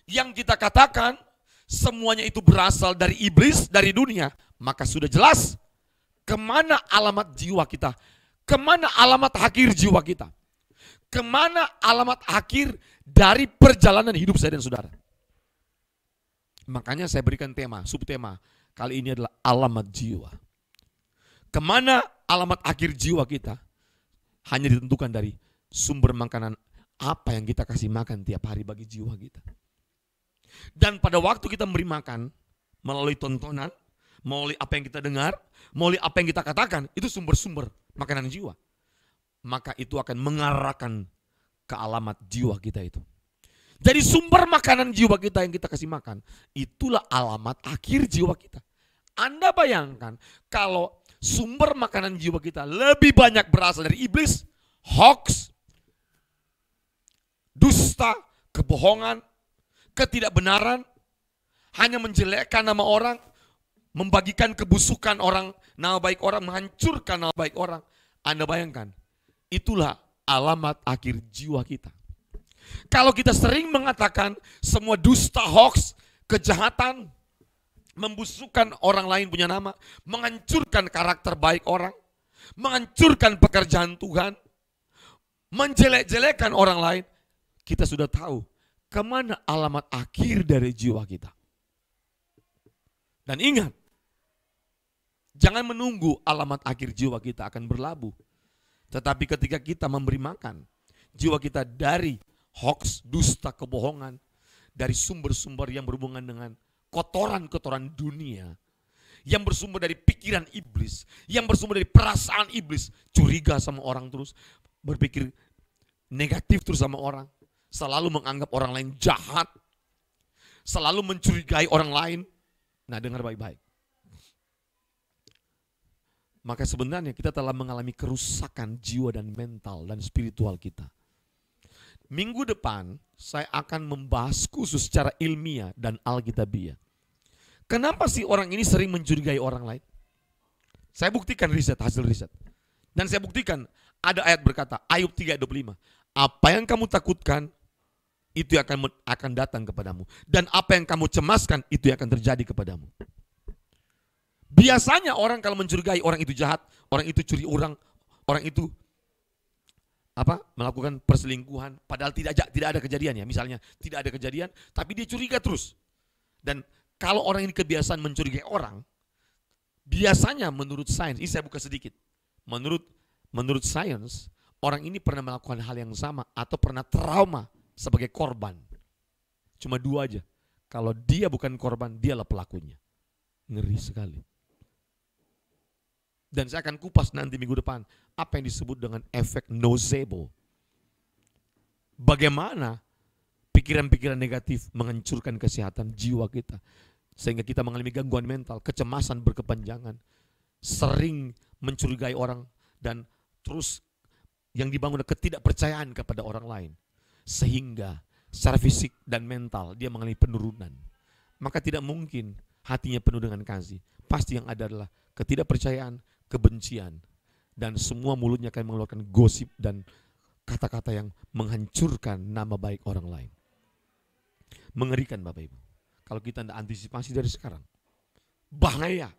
yang kita katakan, semuanya itu berasal dari iblis, dari dunia, maka sudah jelas kemana alamat jiwa kita, kemana alamat akhir jiwa kita, kemana alamat akhir dari perjalanan hidup saya dan saudara. Makanya saya berikan tema, subtema kali ini adalah alamat jiwa. Kemana alamat akhir jiwa kita hanya ditentukan dari sumber makanan apa yang kita kasih makan tiap hari bagi jiwa kita. Dan pada waktu kita memberi makan melalui tontonan, melalui apa yang kita dengar, melalui apa yang kita katakan, itu sumber-sumber makanan jiwa. Maka itu akan mengarahkan ke alamat jiwa kita itu. Jadi sumber makanan jiwa kita yang kita kasih makan, itulah alamat akhir jiwa kita. Anda bayangkan kalau sumber makanan jiwa kita lebih banyak berasal dari iblis, hoax, dusta, kebohongan, ketidakbenaran, hanya menjelekkan nama orang, membagikan kebusukan orang, nama baik orang, menghancurkan nama baik orang. Anda bayangkan, itulah alamat akhir jiwa kita. Kalau kita sering mengatakan semua dusta, hoax, kejahatan, membusukkan orang lain punya nama, menghancurkan karakter baik orang, menghancurkan pekerjaan Tuhan, menjelek-jelekan orang lain, kita sudah tahu kemana alamat akhir dari jiwa kita. Dan ingat, jangan menunggu alamat akhir jiwa kita akan berlabuh. Tetapi ketika kita memberi makan jiwa kita dari hoax, dusta, kebohongan, dari sumber-sumber yang berhubungan dengan kotoran-kotoran dunia, yang bersumber dari pikiran iblis, yang bersumber dari perasaan iblis, curiga sama orang terus, berpikir negatif terus sama orang, selalu menganggap orang lain jahat, selalu mencurigai orang lain. Nah, dengar baik-baik. Maka sebenarnya kita telah mengalami kerusakan jiwa dan mental dan spiritual kita. Minggu depan saya akan membahas khusus secara ilmiah dan alkitabiah. Kenapa sih orang ini sering mencurigai orang lain? Saya buktikan hasil riset. Dan saya buktikan ada ayat berkata, Ayub 3:25. Apa yang kamu takutkan, itu akan datang kepadamu. Dan apa yang kamu cemaskan, itu akan terjadi kepadamu. Biasanya orang kalau mencurigai orang itu jahat, orang itu curi orang itu melakukan perselingkuhan, padahal tidak ada kejadian ya. Misalnya tidak ada kejadian, tapi dia curiga terus. Dan kalau orang ini kebiasaan mencurigai orang, biasanya menurut sains, ini saya buka sedikit. Menurut sains, orang ini pernah melakukan hal yang sama atau pernah trauma sebagai korban. Cuma dua aja. Kalau dia bukan korban, dialah pelakunya. Ngeri sekali. Dan saya akan kupas nanti minggu depan apa yang disebut dengan efek nocebo. Bagaimana pikiran-pikiran negatif menghancurkan kesehatan jiwa kita. Sehingga kita mengalami gangguan mental, kecemasan berkepanjangan, sering mencurigai orang, dan terus yang dibangun ketidakpercayaan kepada orang lain. Sehingga secara fisik dan mental dia mengalami penurunan. Maka tidak mungkin hatinya penuh dengan kasih. Pasti yang ada adalah ketidakpercayaan, kebencian, dan semua mulutnya akan mengeluarkan gosip dan kata-kata yang menghancurkan nama baik orang lain. Mengerikan Bapak Ibu. Kalau kita tidak antisipasi dari sekarang, bahaya.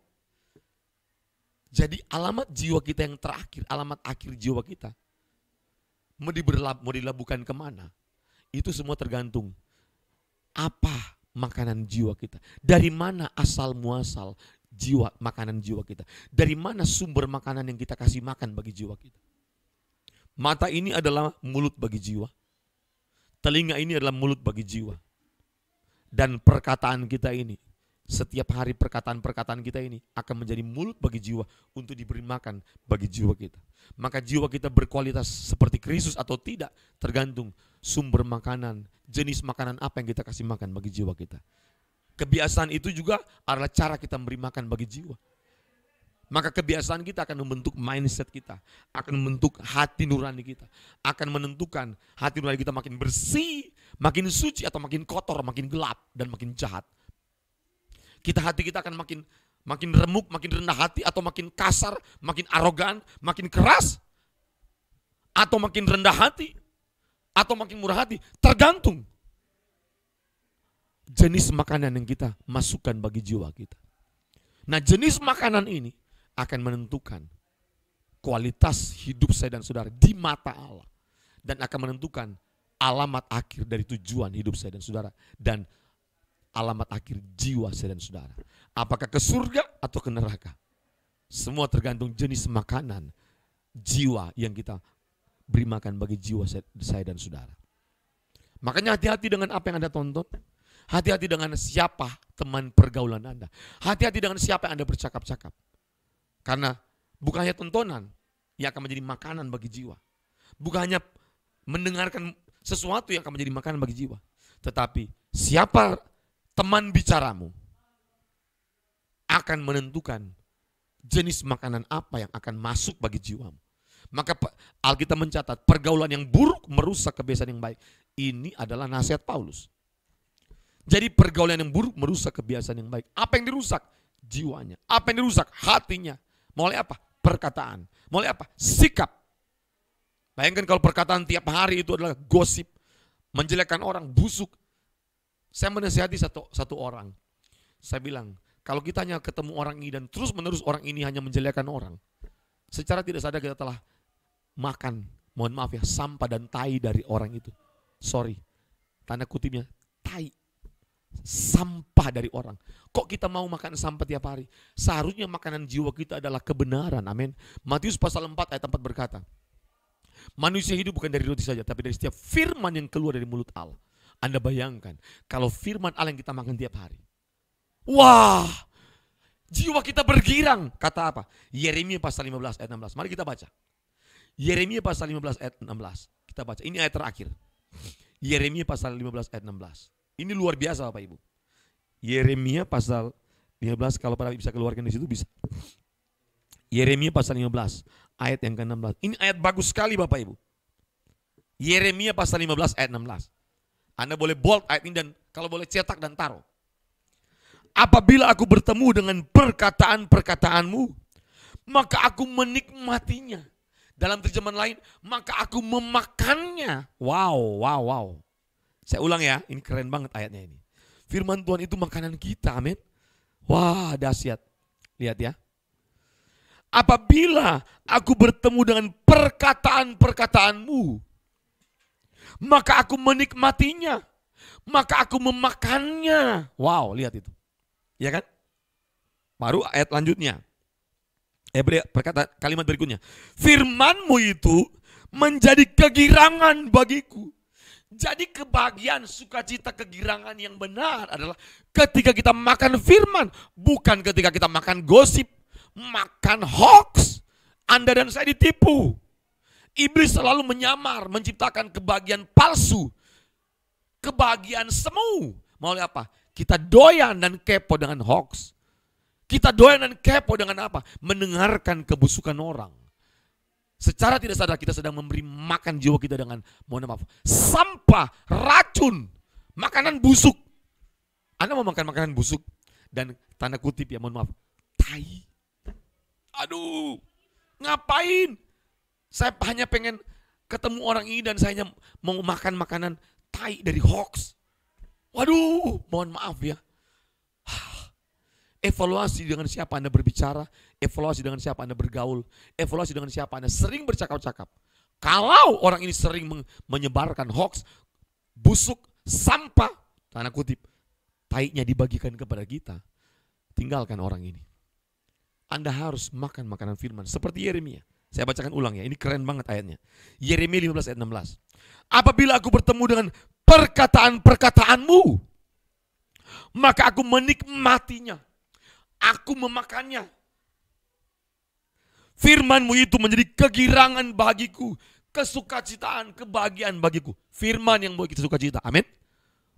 Jadi alamat jiwa kita yang terakhir, alamat akhir jiwa kita, mau dilabuhkan kemana? Itu semua tergantung apa makanan jiwa kita. Dari mana asal muasal makanan jiwa kita. Dari mana sumber makanan yang kita kasih makan bagi jiwa kita. Mata ini adalah mulut bagi jiwa. Telinga ini adalah mulut bagi jiwa. Dan perkataan kita ini, setiap hari perkataan-perkataan kita ini akan menjadi mulut bagi jiwa untuk diberi makan bagi jiwa kita. Maka jiwa kita berkualitas seperti Kristus atau tidak tergantung sumber makanan, jenis makanan apa yang kita kasih makan bagi jiwa kita. Kebiasaan itu juga adalah cara kita memberi makan bagi jiwa. Maka kebiasaan kita akan membentuk mindset kita, akan membentuk hati nurani kita, akan menentukan hati nurani kita makin bersih, makin suci atau makin kotor, makin gelap dan makin jahat. Hati kita akan makin remuk, makin rendah hati atau makin kasar, makin arogan, makin keras, atau makin rendah hati, atau makin murah hati, tergantung jenis makanan yang kita masukkan bagi jiwa kita. Nah, jenis makanan ini akan menentukan kualitas hidup saya dan saudara di mata Allah. Dan akan menentukan alamat akhir dari tujuan hidup saya dan saudara. Dan alamat akhir jiwa saya dan saudara. Apakah ke surga atau ke neraka? Semua tergantung jenis makanan jiwa yang kita beri makan bagi jiwa saya dan saudara. Makanya hati-hati dengan apa yang Anda tonton. Hati-hati dengan siapa teman pergaulan Anda. Hati-hati dengan siapa yang Anda bercakap-cakap. Karena bukan hanya tontonan yang akan menjadi makanan bagi jiwa. Bukan hanya mendengarkan sesuatu yang akan menjadi makanan bagi jiwa. Tetapi siapa teman bicaramu akan menentukan jenis makanan apa yang akan masuk bagi jiwamu. Maka Alkitab mencatat pergaulan yang buruk merusak kebiasaan yang baik. Ini adalah nasihat Paulus. Jadi pergaulan yang buruk merusak kebiasaan yang baik. Apa yang dirusak? Jiwanya. Apa yang dirusak? Hatinya. Mulai apa? Perkataan. Mulai apa? Sikap. Bayangkan kalau perkataan tiap hari itu adalah gosip, menjelekkan orang, busuk. Saya menasihati satu orang. Saya bilang, kalau kita hanya ketemu orang ini dan terus menerus orang ini hanya menjelekkan orang, secara tidak sadar kita telah makan, mohon maaf ya, sampah dan tai dari orang itu. Sorry, tanda kutipnya, tai. Sampah dari orang. Kok kita mau makan sampah tiap hari? Seharusnya makanan jiwa kita adalah kebenaran. Amin. Matius pasal 4 ayat 4 berkata, manusia hidup bukan dari roti saja, tapi dari setiap firman yang keluar dari mulut Allah. Anda bayangkan kalau firman Allah yang kita makan tiap hari. Wah, jiwa kita bergirang. Kata apa? Yeremia pasal 15 ayat 16. Mari kita baca. Yeremia pasal 15 ayat 16. Kita baca. Ini ayat terakhir. Yeremia pasal 15 ayat 16. Ini luar biasa Bapak Ibu. Yeremia pasal 15, kalau Bapak bisa keluarkan di situ bisa. Yeremia pasal 15 ayat yang ke-16. Ini ayat bagus sekali Bapak Ibu. Yeremia pasal 15 ayat 16. Anda boleh bold ayat ini dan kalau boleh cetak dan taruh. Apabila aku bertemu dengan perkataan-perkataanmu, maka aku menikmatinya. Dalam terjemahan lain, maka aku memakannya. Wow. Saya ulang ya, ini keren banget ayatnya ini. Firman Tuhan itu makanan kita, amin. Wah, dahsyat. Lihat ya. Apabila aku bertemu dengan perkataan-perkataanmu, maka aku menikmatinya, maka aku memakannya. Wow, lihat itu. Ya kan? Baru ayat lanjutnya. Berkata kalimat berikutnya. Firmanmu itu menjadi kegirangan bagiku. Jadi kebahagiaan, sukacita, kegirangan yang benar adalah ketika kita makan firman. Bukan ketika kita makan gosip, makan hoax. Anda dan saya ditipu. Iblis selalu menyamar, menciptakan kebahagiaan palsu. Kebahagiaan semu. Mau apa? Kita doyan dan kepo dengan hoax. Kita doyan dan kepo dengan apa? Mendengarkan kebusukan orang. Secara tidak sadar kita sedang memberi makan jiwa kita dengan, mohon maaf, sampah, racun, makanan busuk. Anda mau makan makanan busuk dan tanda kutip ya, mohon maaf, tai. Aduh, ngapain? Saya hanya pengen ketemu orang ini dan saya hanya mau makan makanan tai dari hoax. Waduh, mohon maaf ya. Evaluasi dengan siapa Anda berbicara, evaluasi dengan siapa Anda bergaul, evaluasi dengan siapa Anda sering bercakap-cakap. Kalau orang ini sering menyebarkan hoax, busuk, sampah, tanda kutip, taiknya dibagikan kepada kita, tinggalkan orang ini. Anda harus makan makanan firman, seperti Yeremia. Saya bacakan ulang ya, ini keren banget ayatnya. Yeremia 15 ayat 16. Apabila aku bertemu dengan perkataan-perkataanmu, maka aku menikmatinya. Aku memakannya. Firman-Mu itu menjadi kegirangan bagiku, kesukacitaan, kebahagiaan bagiku. Firman yang membuat kita sukacita. Amin.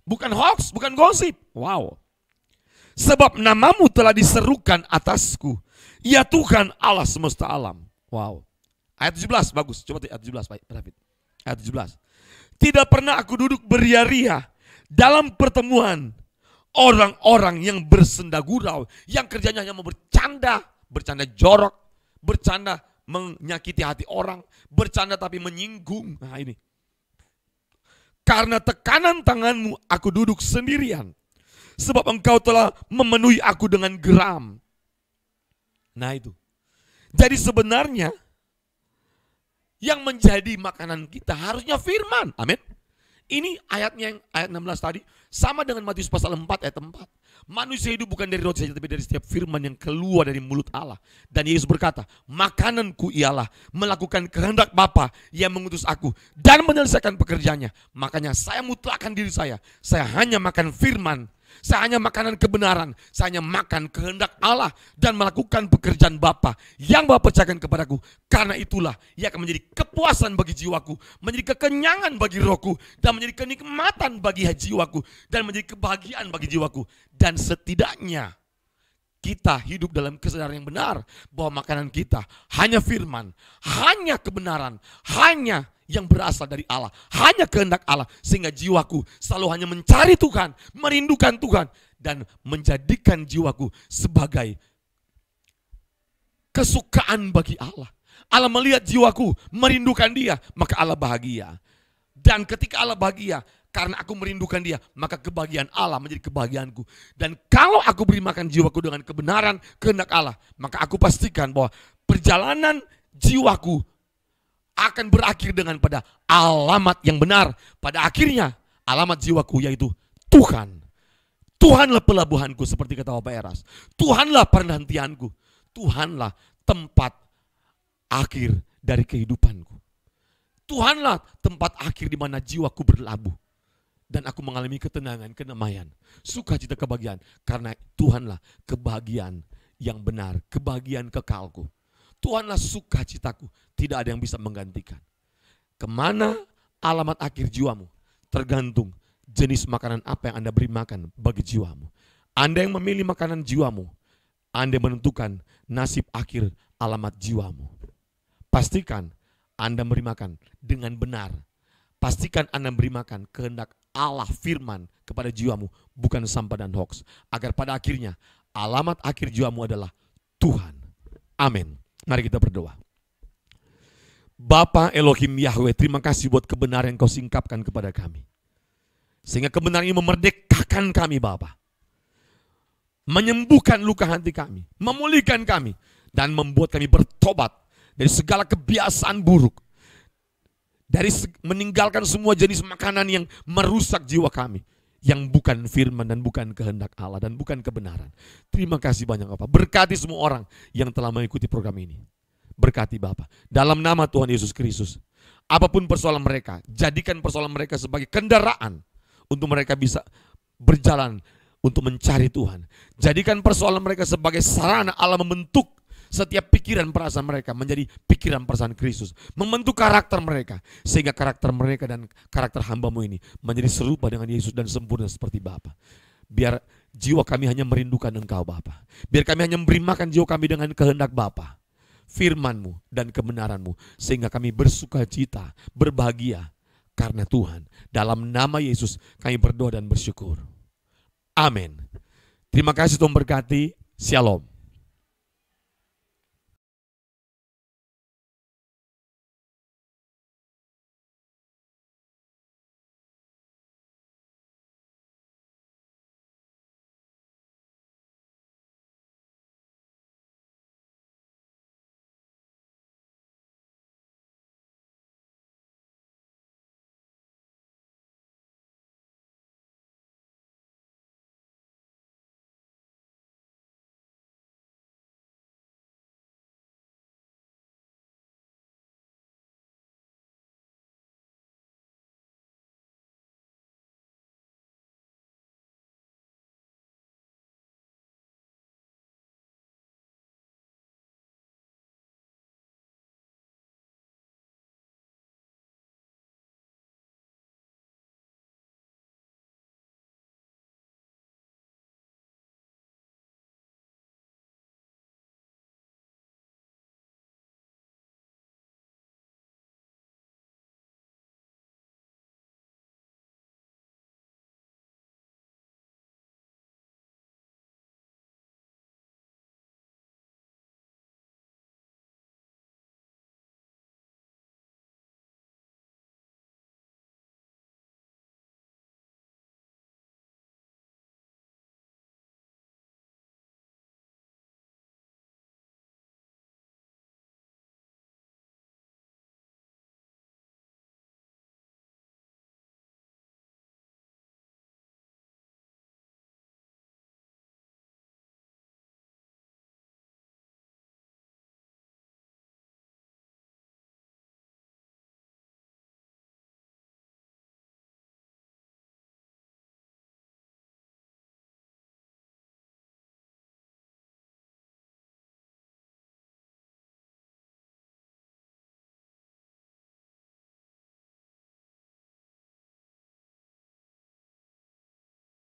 Bukan hoax, bukan gosip. Wow. Sebab nama-Mu telah diserukan atasku. Ya Tuhan Allah semesta alam. Wow. Ayat 17 bagus. Coba ayat 17 Pak David. Ayat 17. Tidak pernah aku duduk beria-ria dalam pertemuan orang-orang yang bersenda gurau, yang kerjanya hanya mau bercanda, bercanda jorok, bercanda menyakiti hati orang, bercanda tapi menyinggung. Nah ini. Karena tekanan tangan-Mu aku duduk sendirian, sebab Engkau telah memenuhi aku dengan geram. Nah itu. Jadi sebenarnya yang menjadi makanan kita harusnya firman. Amin. Ini ayatnya yang ayat 16 tadi sama dengan Matius pasal 4 ayat 4. Manusia hidup bukan dari roti saja tapi dari setiap firman yang keluar dari mulut Allah. Dan Yesus berkata, makananku ialah melakukan kehendak Bapa yang mengutus aku dan menyelesaikan pekerjaannya. Makanya saya mutlakkan diri saya hanya makan firman. Saya hanya makanan kebenaran, saya hanya makan kehendak Allah dan melakukan pekerjaan Bapa yang Bapa percayakan kepadaku. Karena itulah ia akan menjadi kepuasan bagi jiwaku, menjadi kekenyangan bagi rohku, dan menjadi kenikmatan bagi jiwaku, dan menjadi kebahagiaan bagi jiwaku. Dan setidaknya kita hidup dalam kesadaran yang benar bahwa makanan kita hanya firman, hanya kebenaran, hanya yang berasal dari Allah, hanya kehendak Allah, sehingga jiwaku selalu hanya mencari Tuhan, merindukan Tuhan, dan menjadikan jiwaku sebagai kesukaan bagi Allah. Allah melihat jiwaku merindukan Dia, maka Allah bahagia. Dan ketika Allah bahagia, karena aku merindukan Dia, maka kebahagiaan Allah menjadi kebahagiaanku. Dan kalau aku beri makan jiwaku dengan kebenaran kehendak Allah, maka aku pastikan bahwa perjalanan jiwaku akan berakhir dengan pada alamat yang benar. Pada akhirnya alamat jiwaku yaitu Tuhan. Tuhanlah pelabuhanku seperti kata Bapak Eras. Tuhanlah perhentianku. Tuhanlah tempat akhir dari kehidupanku. Tuhanlah tempat akhir di mana jiwaku berlabuh. Dan aku mengalami ketenangan, kedamaian, sukacita, kebahagiaan. Karena Tuhanlah kebahagiaan yang benar, kebahagiaan kekalku. Tuhanlah sukacitaku, tidak ada yang bisa menggantikan. Kemana alamat akhir jiwamu? Tergantung jenis makanan apa yang Anda beri makan bagi jiwamu. Anda yang memilih makanan jiwamu, Anda menentukan nasib akhir alamat jiwamu. Pastikan Anda beri makan dengan benar. Pastikan Anda beri makan kehendak Allah firman kepada jiwamu, bukan sampah dan hoax. Agar pada akhirnya alamat akhir jiwamu adalah Tuhan. Amin. Mari kita berdoa. Bapa Elohim Yahweh, terima kasih buat kebenaran yang Kau singkapkan kepada kami. Sehingga kebenaran ini memerdekakan kami Bapa. Menyembuhkan luka hati kami, memulihkan kami, dan membuat kami bertobat dari segala kebiasaan buruk. Dari meninggalkan semua jenis makanan yang merusak jiwa kami. Yang bukan firman dan bukan kehendak Allah dan bukan kebenaran. Terima kasih banyak Bapak. Berkati semua orang yang telah mengikuti program ini. Berkati Bapak. Dalam nama Tuhan Yesus Kristus. Apapun persoalan mereka, jadikan persoalan mereka sebagai kendaraan untuk mereka bisa berjalan untuk mencari Tuhan. Jadikan persoalan mereka sebagai sarana Allah membentuk setiap pikiran perasaan mereka menjadi pikiran perasaan Kristus. Membentuk karakter mereka. Sehingga karakter mereka dan karakter hamba-Mu ini menjadi serupa dengan Yesus dan sempurna seperti Bapa. Biar jiwa kami hanya merindukan Engkau Bapa. Biar kami hanya memberi makan jiwa kami dengan kehendak Bapa. Firman-Mu dan kebenaran-Mu. Sehingga kami bersuka cita, berbahagia karena Tuhan. Dalam nama Yesus kami berdoa dan bersyukur. Amin. Terima kasih Tuhan berkati. Shalom.